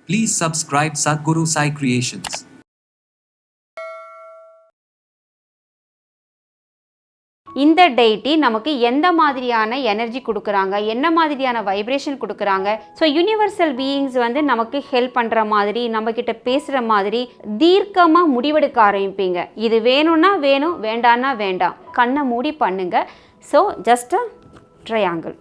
Please subscribe Sadhguru Sai Creations. இந்த deity நமக்கு எந்த மாதிரியான எனர்ஜி கொடுக்குறாங்க, என்ன மாதிரியான வைப்ரேஷன் கொடுக்குறாங்க. ஸோ யூனிவர்சல் பீயிங்ஸ் வந்து நமக்கு ஹெல்ப் பண்ணுற மாதிரி, நம்மக்கிட்ட பேசுகிற மாதிரி தீர்க்கமாக முடிவெடுக்க ஆரம்பிப்பீங்க. இது வேணும்னா வேணும், வேண்டான்னா வேண்டாம். கண்ணை மூடி பண்ணுங்க. So just triangle.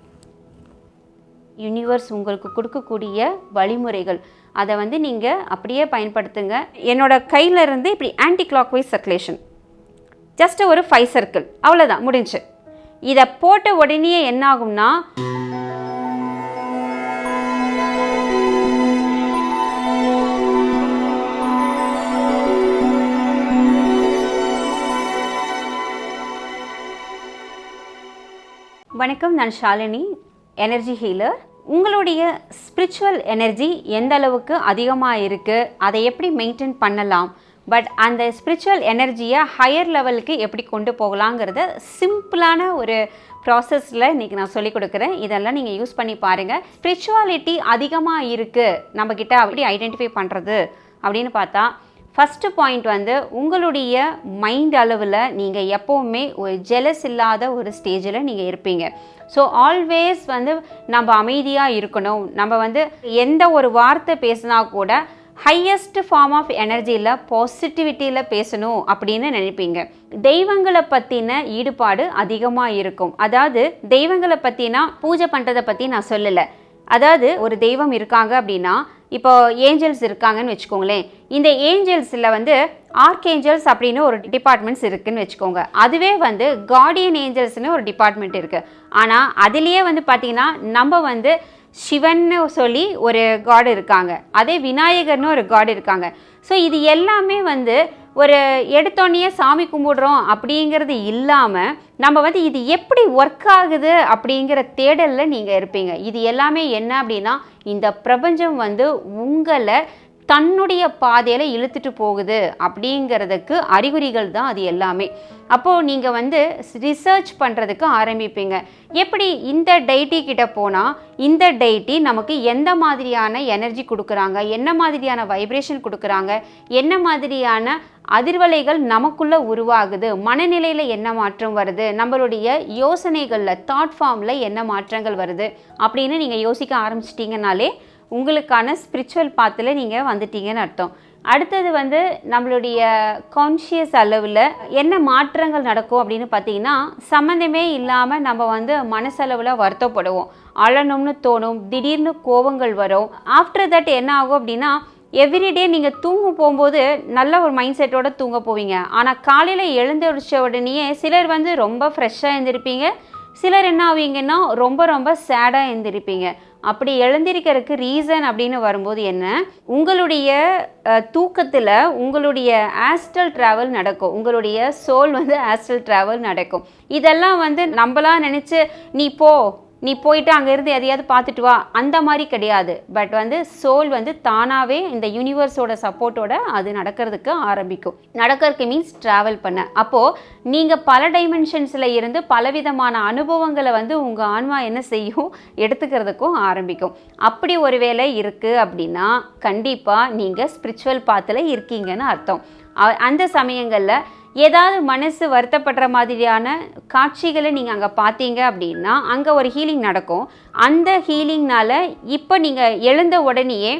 யூனிவர்ஸ் உங்களுக்கு கொடுக்கக்கூடிய வழிமுறைகள் அதை வந்து நீங்கள் அப்படியே பயன்படுத்துங்க. என்னோட கையிலேருந்து இப்படி anti clockwise circulation, just ஒரு 5 சர்க்கிள், அவ்வளோதான், முடிஞ்சு. இதை போட்ட உடனே என்ன ஆகும்னா வணக்கம், நான் ஷாலினி, எனர்ஜி ஹீலர். உங்களுடைய ஸ்பிரிச்சுவல் எனர்ஜி எந்த அளவுக்கு அதிகமாக இருக்குது, அதை எப்படி மெயின்டைன் பண்ணலாம், பட் அந்த ஸ்பிரிச்சுவல் எனர்ஜியை ஹையர் லெவலுக்கு எப்படி கொண்டு போகலாங்கிறத சிம்பிளான ஒரு ப்ராசஸில் இன்றைக்கி நான் சொல்லிக் கொடுக்குறேன். இதெல்லாம் நீங்கள் யூஸ் பண்ணி பாருங்கள். ஸ்பிரிச்சுவாலிட்டி அதிகமாக இருக்குது நம்மக்கிட்ட அப்படி ஐடென்டிஃபை பண்ணுறது அப்படின்னு பார்த்தா, ஃபஸ்ட்டு பாயிண்ட் வந்து உங்களுடைய மைண்ட் அளவில் நீங்கள் எப்போவுமே ஒரு ஜெலஸ் இல்லாத ஒரு ஸ்டேஜில் நீங்கள் இருப்பீங்க. ஸோ ஆல்வேஸ் வந்து நம்ம அமைதியாக இருக்கணும். நம்ம வந்து எந்த ஒரு வார்த்தை பேசினா கூட ஹையஸ்ட் ஃபார்ம் ஆஃப் எனர்ஜியில் பாசிட்டிவிட்டியில் பேசணும் அப்படின்னு நினைப்பீங்க. தெய்வங்களை பற்றின ஈடுபாடு அதிகமாக இருக்கும். அதாவது தெய்வங்களை பற்றினா பூஜை பண்ணுறதை பற்றி நான் சொல்லலை. அதாவது ஒரு தெய்வம் இருக்காங்க அப்படின்னா, இப்போ ஏஞ்சல்ஸ் இருக்காங்கன்னு வச்சுக்கோங்களேன். இந்த ஏஞ்சல்ஸில் வந்து ஆர்க்ஏஞ்சல்ஸ் அப்படின்னு ஒரு டிபார்ட்மெண்ட்ஸ் இருக்குதுன்னு வச்சுக்கோங்க. அதுவே வந்து கார்டியன் ஏஞ்சல்ஸ்னு ஒரு டிபார்ட்மெண்ட் இருக்குது. ஆனால் அதுலேயே வந்து பார்த்திங்கன்னா நம்ம வந்து சிவன்னு சொல்லி ஒரு காட் இருக்காங்க, அதே விநாயகர்னு ஒரு காட் இருக்காங்க. ஸோ இது எல்லாமே வந்து ஒரு எடுத்தோடனே சாமி கும்பிடுறோம் அப்படிங்கிறது இல்லாமல் நம்ம வந்து இது எப்படி ஒர்க் ஆகுது அப்படிங்கிற தேடலில் நீங்கள் இருப்பீங்க. இது எல்லாமே என்ன அப்படின்னா, இந்த பிரபஞ்சம் வந்து உங்களை தன்னுடைய பாதையில் இழுத்துட்டு போகுது அப்படிங்கிறதுக்கு அறிகுறிகள் தான் அது எல்லாமே. அப்போது நீங்கள் வந்து ரிசர்ச் பண்ணுறதுக்கு ஆரம்பிப்பீங்க. எப்படி இந்த டெய்டி கிட்ட போனால் இந்த டெய்டி நமக்கு எந்த மாதிரியான எனர்ஜி கொடுக்குறாங்க, என்ன மாதிரியான வைப்ரேஷன் கொடுக்குறாங்க, என்ன மாதிரியான அதிர்வலைகள் நமக்குள்ளே உருவாகுது, மனநிலையில் என்ன மாற்றம் வருது, நம்மளுடைய யோசனைகளில் தாட் ஃபார்மில் என்ன மாற்றங்கள் வருது அப்படின்னு நீங்கள் யோசிக்க ஆரம்பிச்சிட்டிங்கனாலே உங்களுக்கான ஸ்பிரிச்சுவல் பாத்தில் நீங்கள் வந்துட்டீங்கன்னு அர்த்தம். அடுத்தது வந்து நம்மளுடைய கான்ஷியஸ் அளவில் என்ன மாற்றங்கள் நடக்கும் அப்படின்னு பார்த்தீங்கன்னா, சம்மந்தமே இல்லாமல் நம்ம வந்து மனசளவில் வருத்தப்படுவோம், அழணும்னு தோணும், திடீர்னு கோபங்கள் வரும். ஆஃப்டர் தட் என்ன ஆகும் அப்படின்னா, எவ்ரிடே நீங்கள் தூங்க போகும்போது நல்ல ஒரு மைண்ட் செட்டோடு தூங்க போவீங்க. ஆனால் காலையில் எழுந்திரிச்ச உடனேயே சிலர் வந்து ரொம்ப ஃப்ரெஷ்ஷாக எழுந்திருப்பீங்க, சிலர் என்ன ஆவீங்கன்னா ரொம்ப ரொம்ப சேடாக எழுந்திருப்பீங்க. அப்படி எழுந்திருக்கிறதுக்கு ரீசன் அப்படின்னு வரும்போது என்ன, உங்களுடைய தூக்கத்தில் உங்களுடைய ஆஸ்ட்ரல் ட்ராவல் நடக்கும், உங்களுடைய சோல் வந்து ஆஸ்ட்ரல் ட்ராவல் நடக்கும். இதெல்லாம் வந்து நம்மளாம் நினச்சி நீ போயிட்டு அங்கேருந்து எதையாவது பார்த்துட்டு வா அந்த மாதிரி கிடையாது. பட் வந்து சோல் வந்து தானாகவே இந்த யூனிவர்ஸோட சப்போர்ட்டோட அது நடக்கிறதுக்கு ஆரம்பிக்கும். நடக்கிறதுக்கு மீன்ஸ் ட்ராவல் பண்ண. அப்போது நீங்கள் பல டைமென்ஷன்ஸில் இருந்து பலவிதமான அனுபவங்களை வந்து உங்கள் ஆன்மா என்ன செய்யும், எடுத்துக்கிறதுக்கும் ஆரம்பிக்கும். அப்படி ஒரு வேளை இருக்குது அப்படின்னா கண்டிப்பாக நீங்கள் ஸ்பிரிச்சுவல் பாத்தில் இருக்கீங்கன்னு அர்த்தம். அந்த சமயங்களில் ஏதாவது மனசு வருத்தப்படுற மாதிரியான காட்சிகளை நீங்கள் அங்கே பார்த்தீங்க அப்படின்னா அங்கே ஒரு ஹீலிங் நடக்கும். அந்த ஹீலிங்னால் இப்போ நீங்கள் எழுந்த உடனேயே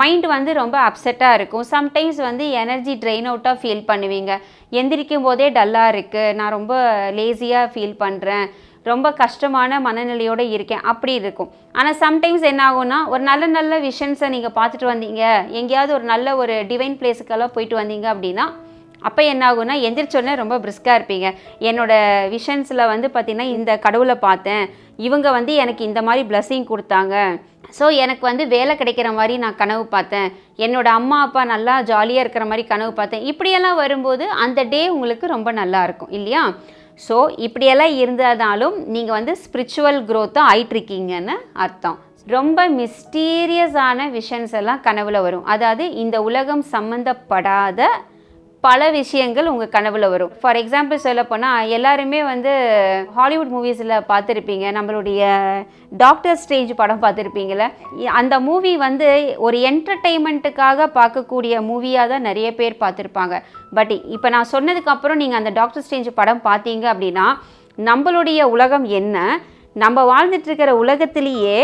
மைண்ட் வந்து ரொம்ப அப்செட்டாக இருக்கும். சம்டைம்ஸ் வந்து எனர்ஜி ட்ரெயின் அவுட்டாக ஃபீல் பண்ணுவீங்க. எந்திரிக்கும் போதே டல்லாக இருக்குது, நான் ரொம்ப லேசியாக ஃபீல் பண்ணுறேன், ரொம்ப கஷ்டமான மனநிலையோடு இருக்கேன், அப்படி இருக்கும். ஆனால் சம்டைம்ஸ் என்ன ஆகும்னா, ஒரு நல்ல நல்ல விஷன்ஸை நீங்கள் பார்த்துட்டு வந்தீங்க, எங்கேயாவது ஒரு நல்ல ஒரு டிவைன் பிளேஸுக்கெல்லாம் போயிட்டு வந்தீங்க அப்படின்னா அப்போ என்ன ஆகும்னா, எந்திரிச்சோடனே ரொம்ப பிரிஸ்காக இருப்பீங்க. என்னோடய விஷன்ஸில் வந்து பார்த்திங்கன்னா இந்த கடவுளை பார்த்தேன், இவங்க வந்து எனக்கு இந்த மாதிரி பிளஸ்ஸிங் கொடுத்தாங்க, ஸோ எனக்கு வந்து வேலை கிடைக்கிற மாதிரி நான் கனவு பார்த்தேன், என்னோடய அம்மா அப்பா நல்லா ஜாலியாக இருக்கிற மாதிரி கனவு பார்த்தேன். இப்படியெல்லாம் வரும்போது அந்த டே உங்களுக்கு ரொம்ப நல்லா இருக்கும் இல்லையா? ஸோ இப்படியெல்லாம் இருந்தாலும் நீங்கள் வந்து ஸ்பிரிச்சுவல் க்ரோத்தாக ஆயிட்டிருக்கீங்கன்னு அர்த்தம். ரொம்ப மிஸ்டீரியஸான விஷன்ஸ் எல்லாம் கனவுல வரும். அதாவது இந்த உலகம் சம்மந்தப்படாத பல விஷயங்கள் உங்கள் கனவில் வரும். ஃபார் எக்ஸாம்பிள் சொல்லப்போனால் எல்லாருமே வந்து ஹாலிவுட் மூவிஸில் பார்த்துருப்பீங்க, நம்மளுடைய டாக்டர் ஸ்ட்ரேஞ்ச் படம் பார்த்துருப்பீங்களே. அந்த மூவி வந்து ஒரு என்டர்டெயின்மெண்ட்டுக்காக பார்க்கக்கூடிய மூவியாக தான் நிறைய பேர் பார்த்துருப்பாங்க. பட் இப்போ நான் சொன்னதுக்கப்புறம் நீங்கள் அந்த டாக்டர் ஸ்ட்ரேஞ்ச் படம் பார்த்தீங்க அப்படின்னா நம்மளுடைய உலகம் என்ன, நம்ம வாழ்ந்துட்டு இருக்கிற உலகத்திலேயே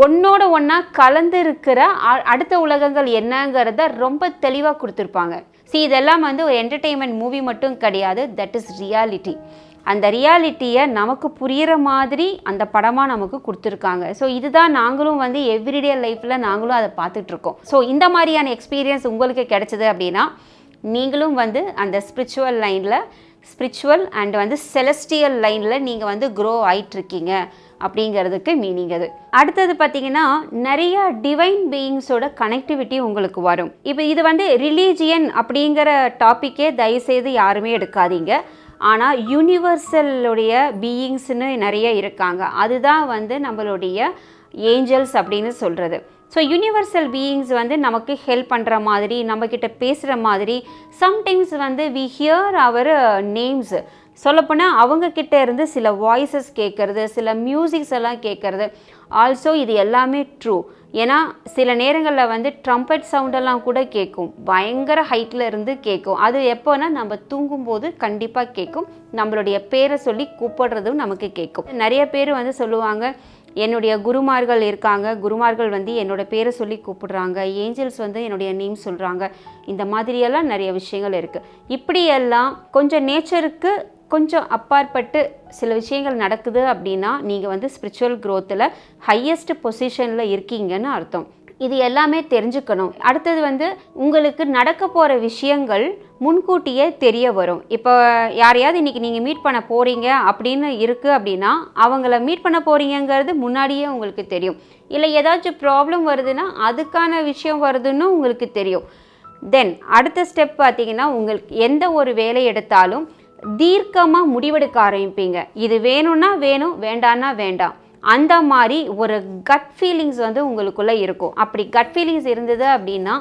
ஒன்னோட ஒன்றா கலந்து இருக்கிற அடுத்த உலகங்கள் என்னங்கிறத ரொம்ப தெளிவாக கொடுத்துருப்பாங்க. இதெல்லாம் வந்து ஒரு என்டர்டெயின்மெண்ட் மூவி மட்டும் கிடையாது, தட் இஸ் ரியாலிட்டி. அந்த ரியாலிட்டியை நமக்கு புரிகிற மாதிரி அந்த படமாக நமக்கு கொடுத்துருக்காங்க. ஸோ இதுதான் நாங்களும் வந்து எவ்ரிடே லைஃப்பில் நாங்களும் அதை பார்த்துட்ருக்கோம். ஸோ இந்த மாதிரியான எக்ஸ்பீரியன்ஸ் உங்களுக்கு கிடைச்சது அப்படின்னா நீங்களும் வந்து அந்த ஸ்பிரிச்சுவல் லைனில், ஸ்பிரிச்சுவல் அண்ட் வந்து செலஸ்டியல் லைனில் நீங்கள் வந்து க்ரோ ஆகிட்டுருக்கீங்க அப்படிங்கிறதுக்கு மீனிங் அது. அடுத்தது பார்த்தீங்கன்னா நிறைய டிவைன் பீயிங்ஸோட கனெக்டிவிட்டி உங்களுக்கு வரும். இப்போ இது வந்து ரிலீஜியன் அப்படிங்கிற டாப்பிக்கே தயவுசெய்து யாருமே எடுக்காதீங்க. ஆனால் யூனிவர்சலுடைய பீயிங்ஸ்னு நிறைய இருக்காங்க. அதுதான் வந்து நம்மளுடைய ஏஞ்சல்ஸ் அப்படின்னு சொல்கிறது. ஸோ யூனிவர்சல் பீயிங்ஸ் வந்து நமக்கு ஹெல்ப் பண்ணுற மாதிரி, நம்மக்கிட்ட பேசுகிற மாதிரி, சம்டைம்ஸ் வந்து வி ஹியர் அவர் நேம்ஸ். சொல்லப்போனால் அவங்கக்கிட்ட இருந்து சில வாய்ஸஸ் கேட்குறது, சில மியூசிக்ஸ் எல்லாம் கேட்குறது. ஆல்சோ இது எல்லாமே ட்ரூ. ஏன்னா சில நேரங்களில் வந்து ட்ரம்பட் சவுண்டெல்லாம் கூட கேட்கும், பயங்கர ஹைட்டில் இருந்து கேட்கும். அது எப்போனா நம்ம தூங்கும்போது கண்டிப்பாக கேட்கும். நம்மளுடைய பேரை சொல்லி கூப்பிடுறதும் நமக்கு கேட்கும். நிறைய பேர் வந்து சொல்லுவாங்க, என்னுடைய குருமார்கள் இருக்காங்க, குருமார்கள் வந்து என்னோட பேரை சொல்லி கூப்பிடுறாங்க, ஏஞ்சல்ஸ் வந்து என்னுடைய நேம் சொல்கிறாங்க. இந்த மாதிரியெல்லாம் நிறைய விஷயங்கள் இருக்குது. இப்படியெல்லாம் கொஞ்சம் நேச்சருக்கு கொஞ்சம் அப்பாற்பட்டு சில விஷயங்கள் நடக்குது அப்படின்னா நீங்கள் வந்து ஸ்பிரிச்சுவல் க்ரோத்தில் ஹையஸ்ட் பொசிஷனில் இருக்கீங்கன்னு அர்த்தம். இது எல்லாமே தெரிஞ்சுக்கணும். அடுத்தது வந்து உங்களுக்கு நடக்க போகிற விஷயங்கள் முன்கூட்டியே தெரிய வரும். இப்போ யாரையாவது இன்றைக்கி நீங்கள் மீட் பண்ண போகிறீங்க அப்படின்னு இருக்குது அப்படின்னா அவங்கள மீட் பண்ண போகிறீங்கிறது முன்னாடியே உங்களுக்கு தெரியும். இல்லை ஏதாச்சும் ப்ராப்ளம் வருதுன்னா அதுக்கான விஷயம் வருதுன்னு உங்களுக்கு தெரியும். தென் அடுத்த ஸ்டெப் பார்த்தீங்கன்னா உங்களுக்கு எந்த ஒரு வேலை எடுத்தாலும் தீர்க்கமாக முடிவெடுக்க ஆரம்பிப்பீங்க. இது வேணும்னா வேணும், வேண்டான்னா வேண்டாம். அந்த மாதிரி ஒரு கட் ஃபீலிங்ஸ் வந்து உங்களுக்குள்ளே இருக்கும். அப்படி கட் ஃபீலிங்ஸ் இருந்தது அப்படின்னா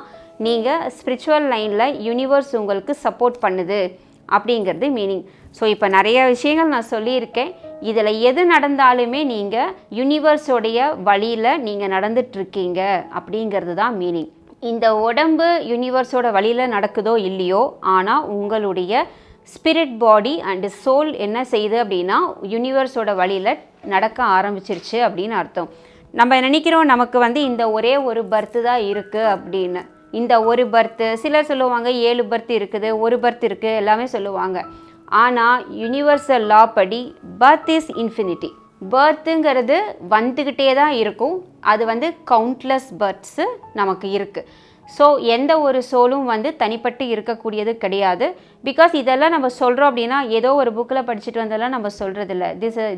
நீங்கள் ஸ்பிரிச்சுவல் லைனில் யூனிவர்ஸ் உங்களுக்கு சப்போர்ட் பண்ணுது அப்படிங்கிறது மீனிங். ஸோ இப்போ நிறைய விஷயங்கள் நான் சொல்லியிருக்கேன். இதில் எது நடந்தாலுமே நீங்கள் யூனிவர்ஸோடைய வழியில் நீங்கள் நடந்துட்டுருக்கீங்க அப்படிங்கிறது தான் மீனிங். இந்த உடம்பு யூனிவர்ஸோட வழியில் நடக்குதோ இல்லையோ, ஆனால் உங்களுடைய ஸ்பிரிட் பாடி அண்டு சோல் என்ன செய்யுது அப்படின்னா யூனிவர்ஸோட வழியில் நடக்க ஆரம்பிச்சிருச்சு அப்படின்னு அர்த்தம். நம்ம நினைக்கிறோம் நமக்கு வந்து இந்த ஒரே ஒரு பர்த்து தான் இருக்குது அப்படின்னு. இந்த ஒரு பர்த்து, சிலர் சொல்லுவாங்க 7 பர்த் இருக்குது, ஒரு பர்த் இருக்குது, எல்லாமே சொல்லுவாங்க. ஆனால் யூனிவர்சல் லா படி பர்த் இஸ் இன்ஃபினிட்டி. பர்த்துங்கிறது வந்துக்கிட்டே தான் இருக்கும். அது வந்து கவுண்ட்லெஸ் பர்த்ஸு நமக்கு இருக்குது. ஸோ எந்த ஒரு சோலும் வந்து தனிப்பட்டு இருக்கக்கூடியது கிடையாது. பிகாஸ் இதெல்லாம் நம்ம சொல்கிறோம் அப்படின்னா ஏதோ ஒரு புக்கில் படிச்சுட்டு வந்தெல்லாம் நம்ம சொல்கிறதில்ல.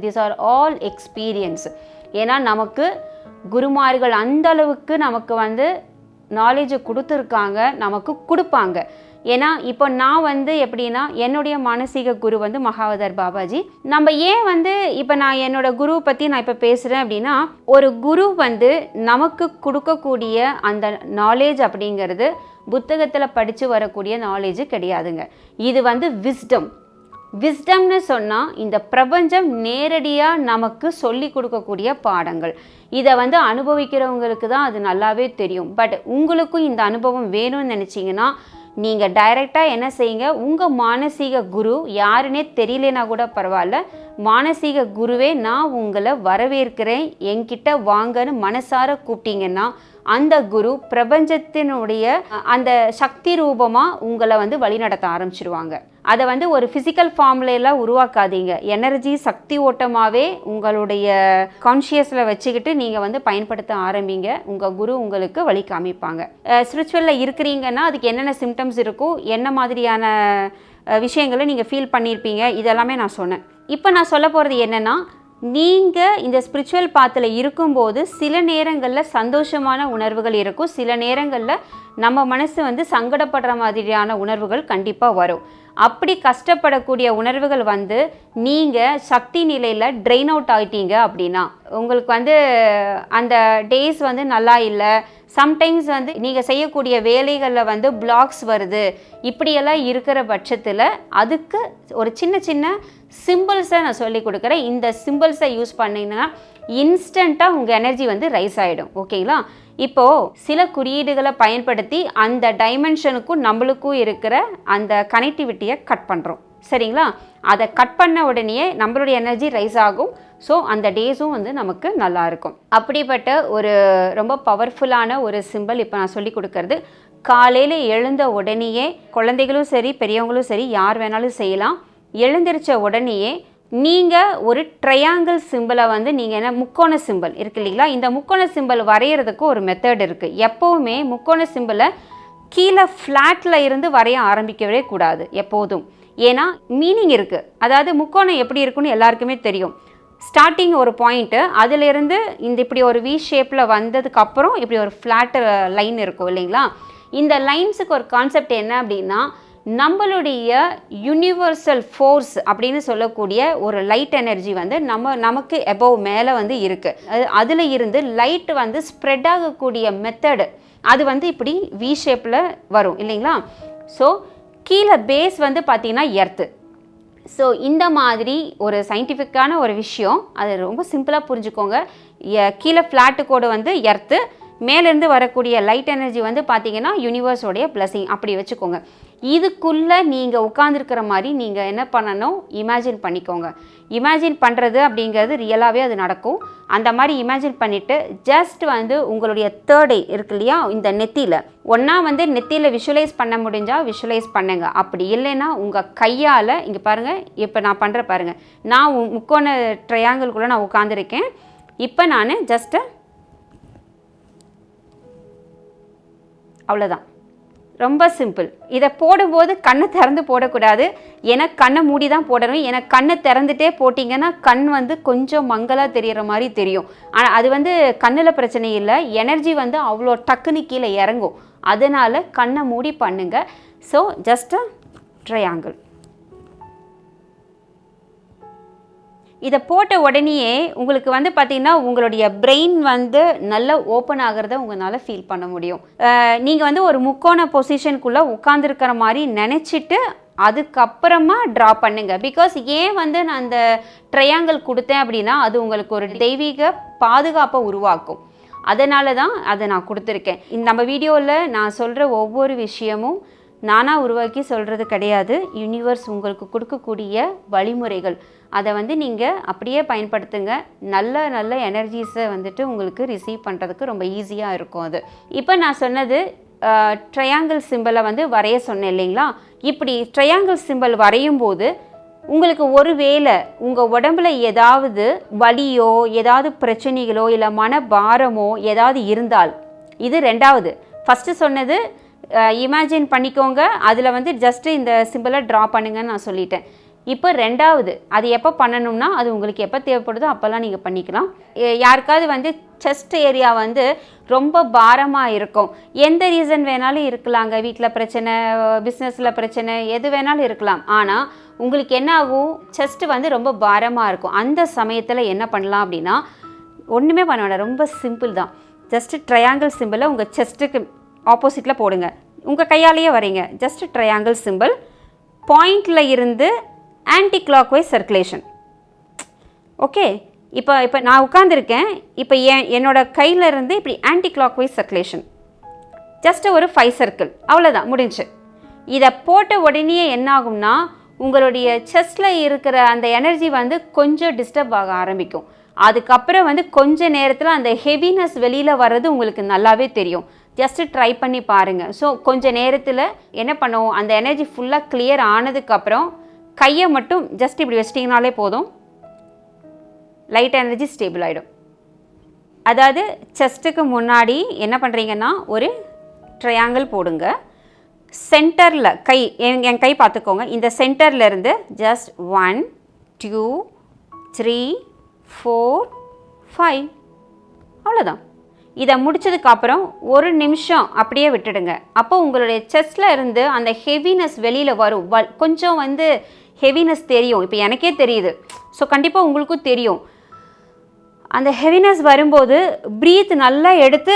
This are all experience. ஏன்னா நமக்கு குருமார்கள் அந்த அளவுக்கு நமக்கு வந்து நாலேஜை கொடுத்துருக்காங்க, நமக்கு கொடுப்பாங்க. ஏன்னா இப்போ நான் வந்து எப்படின்னா என்னுடைய மானசீக குரு வந்து மகாவதார் பாபாஜி. நம்ம ஏன் வந்து இப்போ நான் என்னோட குரு பற்றி நான் இப்போ பேசுகிறேன் அப்படின்னா, ஒரு குரு வந்து நமக்கு கொடுக்கக்கூடிய அந்த நாலேஜ் அப்படிங்கிறது புத்தகத்தில் படித்து வரக்கூடிய நாலேஜ் கிடையாதுங்க. இது வந்து விஸ்டம்னு சொன்னால் இந்த பிரபஞ்சம் நேரடியாக நமக்கு சொல்லி கொடுக்கக்கூடிய பாடங்கள். இதை வந்து அனுபவிக்கிறவங்களுக்கு தான் அது நல்லாவே தெரியும். பட் உங்களுக்கும் இந்த அனுபவம் வேணும்னு நினச்சிங்கன்னா நீங்கள் டைரெக்டாக என்ன செய்யுங்க, உங்கள் மானசீக குரு யாருன்னே தெரியலனா கூட பரவாயில்ல, மானசீக குருவே நான் உங்களை வரவேற்கிறேன், என்கிட்ட வாங்கன்னு மனசார கூப்பிட்டீங்கன்னா அந்த குரு பிரபஞ்சத்தினுடைய அந்த சக்தி ரூபமாக உங்களை வந்து வழிநடத்த ஆரம்பிச்சிருவாங்க. அதை வந்து ஒரு ஃபிசிக்கல் ஃபார்ம்ல எல்லாம் உருவாக்காதீங்க. எனர்ஜி சக்தி ஓட்டமாகவே உங்களுடைய கான்ஷியஸில் வச்சுக்கிட்டு நீங்கள் வந்து பயன்படுத்த ஆரம்பிங்க. உங்கள் குரு உங்களுக்கு வழி காமிப்பாங்க. ஸ்பிரிச்சுவலில் இருக்கிறீங்கன்னா அதுக்கு என்னென்ன சிம்டம்ஸ் இருக்கும், என்ன மாதிரியான விஷயங்களை நீங்கள் ஃபீல் பண்ணியிருப்பீங்க, இதெல்லாமே நான் சொன்னேன். இப்போ நான் சொல்ல போகிறது என்னென்னா, நீங்கள் இந்த ஸ்பிரிச்சுவல் பாத்தில் இருக்கும்போது சில நேரங்களில் சந்தோஷமான உணர்வுகள் இருக்கும், சில நேரங்களில் நம்ம மனசு வந்து சங்கடப்படுற மாதிரியான உணர்வுகள் கண்டிப்பாக வரும். அப்படி கஷ்டப்படக்கூடிய உணர்வுகள் வந்து நீங்கள் சக்தி நிலையில் ட்ரெயின் அவுட் ஆகிட்டீங்க அப்படின்னா, உங்களுக்கு வந்து அந்த டேஸ் வந்து நல்லா இல்லை, சம்டைம்ஸ் வந்து நீங்கள் செய்யக்கூடிய வேலைகளில் வந்து பிளாக்ஸ் வருது, இப்படியெல்லாம் இருக்கிற பட்சத்தில் அதுக்கு ஒரு சின்ன சின்ன சிம்பிள்ஸை நான் சொல்லி கொடுக்குறேன். இந்த சிம்பிள்ஸை யூஸ் பண்ணிங்கன்னா இன்ஸ்டண்ட்டாக உங்கள் எனர்ஜி வந்து ரைஸ் ஆகிடும். ஓகேங்களா? இப்போது சில குறியீடுகளை பயன்படுத்தி அந்த டைமென்ஷனுக்கும் நம்மளுக்கும் இருக்கிற அந்த கனெக்டிவிட்டியை கட் பண்ணுறோம். சரிங்களா? அதை கட் பண்ண உடனே நம்மளுடைய எனர்ஜி ரைஸ் ஆகும். ஸோ அந்த டேஸும் வந்து நமக்கு நல்லாயிருக்கும். அப்படிப்பட்ட ஒரு ரொம்ப பவர்ஃபுல்லான ஒரு சிம்பிள் இப்போ நான் சொல்லி கொடுக்கறது. காலையில் எழுந்த உடனேயே குழந்தைகளும் சரி பெரியவங்களும் சரி யார் வேணாலும் செய்யலாம். எழுந்திரிச்ச உடனேயே நீங்கள் ஒரு ட்ரையாங்கிள் சிம்பிளை வந்து நீங்கள் என்ன முக்கோண சிம்பிள் இருக்குது இல்லைங்களா, இந்த முக்கோண சிம்பிள் வரைகிறதுக்கு ஒரு மெத்தட் இருக்குது. எப்போவுமே முக்கோண சிம்பிளை கீழே ஃப்ளாட்டில் இருந்து வரைய ஆரம்பிக்கவே கூடாது எப்போதும். ஏன்னா மீனிங் இருக்குது. அதாவது முக்கோணம் எப்படி இருக்குன்னு எல்லாருக்குமே தெரியும். ஸ்டார்டிங் ஒரு பாயிண்ட்டு, அதிலிருந்து இந்த இப்படி ஒரு வி ஷேப்பில் வந்ததுக்கப்புறம் இப்படி ஒரு ஃப்ளாட் லைன் இருக்கும் இல்லைங்களா. இந்த லைன்ஸுக்கு ஒரு கான்செப்ட் என்ன அப்படின்னா, நம்மளுடைய யூனிவர்சல் ஃபோர்ஸ் அப்படின்னு சொல்லக்கூடிய ஒரு லைட் எனர்ஜி வந்து நமக்கு எபோவ் மேலே வந்து இருக்குது. அதில் இருந்து லைட் வந்து ஸ்ப்ரெட் ஆகக்கூடிய மெத்தடு அது வந்து இப்படி வி ஷேப்பில் வரும் இல்லைங்களா. ஸோ கீழே பேஸ் வந்து பார்த்திங்கன்னா எர்த்து. ஸோ இந்த மாதிரி ஒரு சயின்டிஃபிக்கான ஒரு விஷயம், அது ரொம்ப சிம்பிளாக புரிஞ்சுக்கோங்க. கீழே ஃப்ளாட்டு கோடு வந்து எர்த்து, மேலேருந்து வரக்கூடிய லைட் எனர்ஜி வந்து பார்த்திங்கன்னா யூனிவர்ஸோடைய பிளஸிங், அப்படி வச்சுக்கோங்க. இதுக்குள்ளே நீங்கள் உட்காந்துருக்கிற மாதிரி நீங்கள் என்ன பண்ணணும், இமேஜின் பண்ணிக்கோங்க. இமேஜின் பண்ணுறது அப்படிங்கிறது ரியலாகவே அது நடக்கும். அந்த மாதிரி இமேஜின் பண்ணிவிட்டு ஜஸ்ட் வந்து உங்களுடைய தேர்ட் ஐ இருக்கு இல்லையா, இந்த நெத்தியில் ஒன்றா வந்து நெத்தியில் விஷுவலைஸ் பண்ண முடிஞ்சால் விஷுவலைஸ் பண்ணுங்கள். அப்படி இல்லைன்னா உங்கள் கையால் இங்கே பாருங்கள், இப்போ நான் பண்ணுற பாருங்கள், நான் முக்கோண ட்ரையாங்கிள்குள்ளே நான் உட்காந்துருக்கேன். இப்போ நான் ஜஸ்ட்டு அவ்வளோதான், ரொம்ப சிம்பிள். இதை போடும்போது கண்ணை திறந்து போடக்கூடாது, எனக்கு கண்ணை மூடி தான் போடணும். எனக்கு கண்ணை திறந்துட்டே போட்டிங்கன்னா கண் வந்து கொஞ்சம் மங்கலாக தெரிகிற மாதிரி தெரியும். ஆனால் அது வந்து கண்ணில் பிரச்சனை இல்லை, எனர்ஜி வந்து அவ்வளோ டக்குன்னு கீழே இறங்கும். அதனால் கண்ணை மூடி பண்ணுங்க. So just triangle. இதை போட்ட உடனேயே உங்களுக்கு வந்து பார்த்திங்கன்னா உங்களுடைய பிரெயின் வந்து நல்லா ஓப்பன் ஆகிறத உங்களால் ஃபீல் பண்ண முடியும். நீங்கள் வந்து ஒரு முக்கோண பொசிஷனுக்குள்ளே உட்காந்துருக்கிற மாதிரி நினச்சிட்டு அதுக்கப்புறமா ட்ரா பண்ணுங்க. பிகாஸ் ஏன் வந்து நான் அந்த ட்ரையாங்கிள் கொடுத்தேன் அப்படின்னா, அது உங்களுக்கு ஒரு தெய்வீக பாதுகாப்பை உருவாக்கும். அதனால தான் அதை நான் கொடுத்துருக்கேன். நம்ம வீடியோவில் நான் சொல்கிற ஒவ்வொரு விஷயமும் நானாக உருவாக்கி சொல்கிறது கிடையாது. யூனிவர்ஸ் உங்களுக்கு கொடுக்கக்கூடிய வழிமுறைகள், அதை வந்து நீங்கள் அப்படியே பயன்படுத்துங்க. நல்ல நல்ல எனர்ஜிஸை வந்துட்டு உங்களுக்கு ரிசீவ் பண்ணுறதுக்கு ரொம்ப ஈஸியாக இருக்கும். அது இப்போ நான் சொன்னது ட்ரையாங்கிள் சிம்பிளை வந்து வரைய சொன்னேன் இல்லைங்களா. இப்படி ட்ரையாங்கிள் சிம்பிள் வரையும் போது உங்களுக்கு ஒரு வேளை உங்கள் உடம்புல ஏதாவது வலியோ ஏதாவது பிரச்சனைகளோ இல்லை மனபாரமோ ஏதாவது இருந்தால், இது ரெண்டாவது. ஃபஸ்ட்டு சொன்னது இமேஜின் பண்ணிக்கோங்க, அதில் வந்து ஜஸ்ட்டு இந்த சிம்பிளை ட்ரா பண்ணுங்கன்னு நான் சொல்லிட்டேன். இப்போ ரெண்டாவது, அது எப்போ பண்ணணும்னா அது உங்களுக்கு எப்போ தேவைப்படுதோ அப்போல்லாம் நீங்கள் பண்ணிக்கலாம். யாருக்காவது வந்து செஸ்ட் ஏரியா வந்து ரொம்ப பாரமாக இருக்கும், எந்த ரீசன் வேணாலும் இருக்கலாங்க, வீட்டில் பிரச்சனை, பிஸ்னஸில் பிரச்சனை, எது வேணாலும் இருக்கலாம். ஆனால் உங்களுக்கு என்ன ஆகும், செஸ்ட்டு வந்து ரொம்ப பாரமாக இருக்கும். அந்த சமயத்தில் என்ன பண்ணலாம் அப்படின்னா, ஒன்றுமே பண்ண வேண்டாம், ரொம்ப சிம்பிள் தான். ஜஸ்ட்டு ட்ரையாங்கிள் சிம்பிளை உங்கள் செஸ்ட்டுக்கு ஆப்போசிட்டில் போடுங்க, உங்கள் கையாலேயே வரீங்க. ஜஸ்ட் ட்ரையாங்கிள் சிம்பிள், பாயிண்டில் இருந்து anti clockwise circulation. Okay, இப்போ நான் உட்காந்துருக்கேன், இப்போ என்னோட கையில் இருந்து இப்படி anti clockwise circulation, just ஒரு 5 சர்க்கிள், அவ்வளோதான், முடிஞ்சு. இதை போட்ட உடனே என்ன ஆகும்னா உங்களுடைய செஸ்டில் இருக்கிற அந்த எனர்ஜி வந்து கொஞ்சம் டிஸ்டர்ப் ஆக ஆரம்பிக்கும். அதுக்கப்புறம் வந்து கொஞ்ச நேரத்தில் அந்த ஹெவினஸ் வெளியில் வர்றது உங்களுக்கு நல்லாவே தெரியும். ஜஸ்ட்டு ட்ரை பண்ணி பாருங்கள். ஸோ கொஞ்சம் நேரத்தில் என்ன பண்ணுவோம், அந்த எனர்ஜி ஃபுல்லாக கிளியர் ஆனதுக்கப்புறம் கையை மட்டும் ஜஸ்ட் இப்படி வச்சிட்டிங்கனாலே போதும், லைட் எனர்ஜி ஸ்டேபிள் ஆகிடும். அதாவது செஸ்ட்டுக்கு முன்னாடி என்ன பண்ணுறீங்கன்னா ஒரு ட்ரையாங்கிள் போடுங்க. சென்டரில் என் கை பார்த்துக்கோங்க, இந்த சென்டரில் இருந்து ஜஸ்ட் 1 2 3 4 5, அவ்வளோதான். இதை முடிச்சதுக்கப்புறம் ஒரு நிமிஷம் அப்படியே விட்டுடுங்க. அப்போ உங்களுடைய செஸ்டில் இருந்து அந்த ஹெவினஸ் வெளியில் வரும். கொஞ்சம் வந்து ஹெவினஸ் தெரியும், இப்போ எனக்கே தெரியுது, ஸோ கண்டிப்பாக உங்களுக்கும் தெரியும். அந்த ஹெவினஸ் வரும்போது ப்ரீத் நல்லா எடுத்து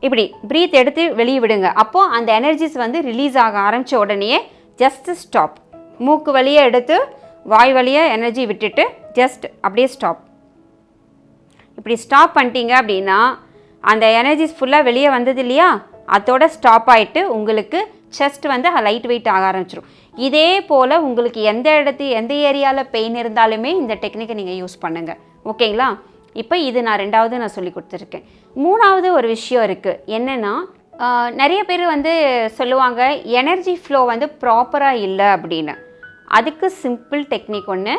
இப்படி ப்ரீத் எடுத்து வெளியே விடுங்க. அப்போது அந்த எனர்ஜிஸ் வந்து ரிலீஸ் ஆக ஆரம்பித்த உடனே ஜஸ்ட் ஸ்டாப். மூக்கு வழியாக எடுத்து வாய் வழியாக எனர்ஜி விட்டுட்டு ஜஸ்ட் அப்படியே ஸ்டாப். இப்படி ஸ்டாப் பண்ணிட்டீங்க அப்படின்னா அந்த எனர்ஜிஸ் ஃபுல்லாக வெளியே வந்தது இல்லையா, அதோட ஸ்டாப் ஆகிட்டு உங்களுக்கு செஸ்ட் வந்து லைட் வெயிட் ஆக ஆரம்பிச்சிடும். இதே போல் உங்களுக்கு எந்த ஏரியாவில் பெயின் இருந்தாலுமே இந்த டெக்னிக்கை நீங்கள் யூஸ் பண்ணுங்கள். ஓகேங்களா? இப்போ இது நான் 2வது சொல்லி கொடுத்துருக்கேன். 3வது ஒரு விஷயம் இருக்குது. என்னென்னா, நிறைய பேர் வந்து சொல்லுவாங்க எனர்ஜி ஃப்ளோ வந்து ப்ராப்பராக இல்லை அப்படின்னு. அதுக்கு சிம்பிள் டெக்னிக் ஒன்று,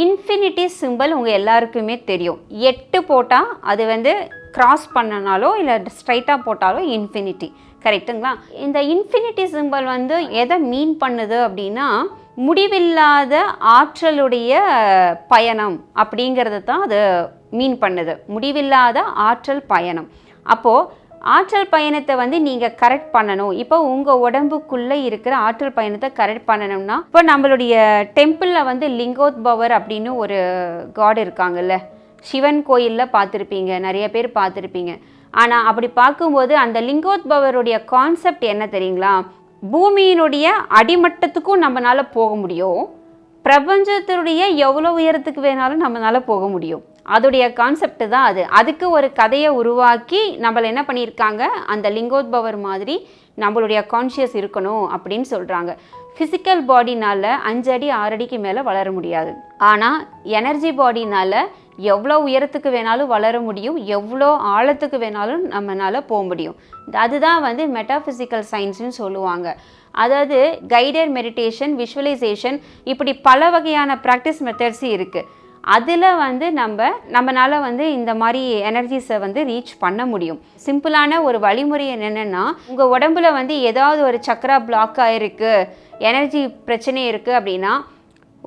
இன்ஃபினிட்டி சிம்பிள் உங்கள் எல்லாருக்குமே தெரியும். 8 போட்டால் அது வந்து கிராஸ் பண்ணனாலோ இல்லை ஸ்ட்ரைட்டாக போட்டாலோ இன்ஃபினிட்டி, கரெக்டுங்களா? இந்த இன்ஃபினிட்டி சிம்பிள் வந்து எதை மீன் பண்ணுது அப்படின்னா, முடிவில்லாத ஆற்றலுடைய பயணம் அப்படிங்கிறது தான் அது மீன் பண்ணுது. முடிவில்லாத ஆற்றல் பயணம். அப்போது ஆற்றல் பயணத்தை வந்து நீங்கள் கரெக்ட் பண்ணணும். இப்போ உங்கள் உடம்புக்குள்ளே இருக்கிற ஆற்றல் பயணத்தை கரெக்ட் பண்ணணும்னா, இப்போ நம்மளுடைய டெம்பிளில் வந்து லிங்கோத்பவர் அப்படின்னு ஒரு காட் இருக்காங்கல்ல, சிவன் கோயிலில் பார்த்துருப்பீங்க, நிறைய பேர் பார்த்துருப்பீங்க. ஆனால் அப்படி பார்க்கும்போது அந்த லிங்கோத்பவருடைய கான்செப்ட் என்ன தெரியுங்களா? பூமியினுடைய அடிமட்டத்துக்கும் நம்மளால் போக முடியும், பிரபஞ்சத்தினுடைய எவ்வளோ உயரத்துக்கு வேணாலும் நம்மளால் போக முடியும். அதோடைய கான்செப்ட் தான் அது. அதுக்கு ஒரு கதையை உருவாக்கி நம்மளை என்ன பண்ணியிருக்காங்க, அந்த லிங்கோத்பவர் மாதிரி நம்மளுடைய கான்ஷியஸ் இருக்கணும் அப்படின்னு சொல்கிறாங்க. ஃபிசிக்கல் பாடினால் 5 அடி 6 அடிக்கு மேலே வளர முடியாது. ஆனால் எனர்ஜி பாடினால் எவ்வளோ உயரத்துக்கு வேணாலும் வளர முடியும், எவ்வளோ ஆழத்துக்கு வேணாலும் நம்மளால் போக முடியும். அதுதான் வந்து மெட்டாஃபிசிக்கல் சயின்ஸ்னு சொல்லுவாங்க. அதாவது கைடட் மெடிடேஷன், விஷுவலைசேஷன், இப்படி பல வகையான ப்ராக்டிஸ் மெத்தட்ஸ் இருக்குது. அதில் வந்து நம்மளால் வந்து இந்த மாதிரி எனர்ஜிஸை வந்து ரீச் பண்ண முடியும். சிம்பிளான ஒரு வழிமுறை என்னென்னா, உங்கள் உடம்புல வந்து ஏதாவது ஒரு சக்கரா பிளாக் ஆகிருக்கு, எனர்ஜி பிரச்சனை இருக்குது அப்படின்னா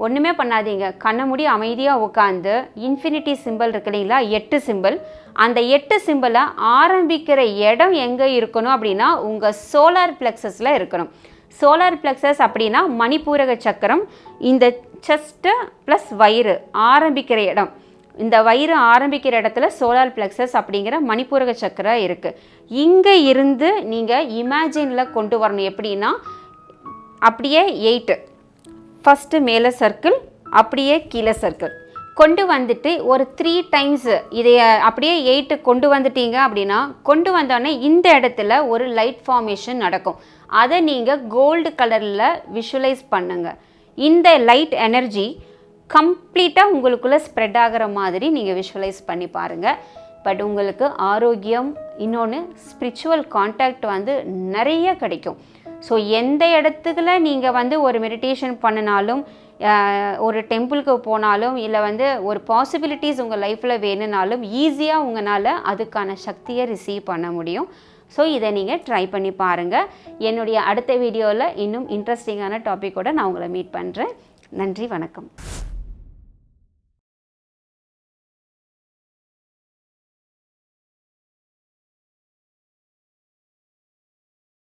ஒன்றுமே பண்ணாதீங்க. கண்ணை மூடி அமைதியாக உட்காந்து இன்ஃபினிட்டி சிம்பிள் இருக்கு இல்லைங்களா, 8 சிம்பிள், அந்த 8 சிம்பிளை ஆரம்பிக்கிற இடம் எங்கே இருக்கணும் அப்படின்னா உங்கள் சோலார் பிளெக்ஸஸில் இருக்கணும். சோலார் பிளெக்ஸஸ் அப்படின்னா மணிப்பூரக சக்கரம், இந்த செஸ்ட்டு ப்ளஸ் வயிறு ஆரம்பிக்கிற இடம். இந்த வயிறு ஆரம்பிக்கிற இடத்துல சோலார் பிளெக்ஸஸ் அப்படிங்கிற மணிப்பூரக சக்கரம் இருக்குது. இங்கே இருந்து நீங்கள் இமேஜினில் கொண்டு வரணும். எப்படின்னா, அப்படியே 8 ஃபஸ்ட்டு மேலே சர்க்கிள், அப்படியே கீழே சர்க்கிள் கொண்டு வந்துட்டு ஒரு 3 டைம்ஸ் இதை அப்படியே 8 கொண்டு வந்துட்டீங்க அப்படின்னா, கொண்டு வந்தோடனே இந்த இடத்துல ஒரு லைட் ஃபார்மேஷன் நடக்கும். அதை நீங்கள் கோல்டு கலரில் விஷுவலைஸ் பண்ணுங்கள். இந்த லைட் எனர்ஜி கம்ப்ளீட்டாக உங்களுக்குள்ளே ஸ்ப்ரெட் ஆகிற மாதிரி நீங்கள் விஷுவலைஸ் பண்ணி பாருங்கள். பட் உங்களுக்கு ஆரோக்கியம், இன்னொன்று ஸ்பிரிச்சுவல் கான்டாக்ட் வந்து நிறைய கிடைக்கும். ஸோ எந்த இடத்துக்குள்ள நீங்கள் வந்து ஒரு மெடிடேஷன் பண்ணினாலும், ஒரு டெம்பிளுக்கு போனாலும், இல்லை வந்து ஒரு பாசிபிலிட்டிஸ் உங்கள் லைஃப்பில் வேணும்னாலும் ஈஸியாக உங்களால் அதுக்கான சக்தியை ரிசீவ் பண்ண முடியும். ஸோ இதை நீங்கள் ட்ரை பண்ணி பாருங்கள். என்னுடைய அடுத்த வீடியோவில் இன்னும் இன்ட்ரெஸ்டிங்கான டாப்பிக்கோடு நான் உங்களை மீட் பண்ணுறேன். நன்றி, வணக்கம்.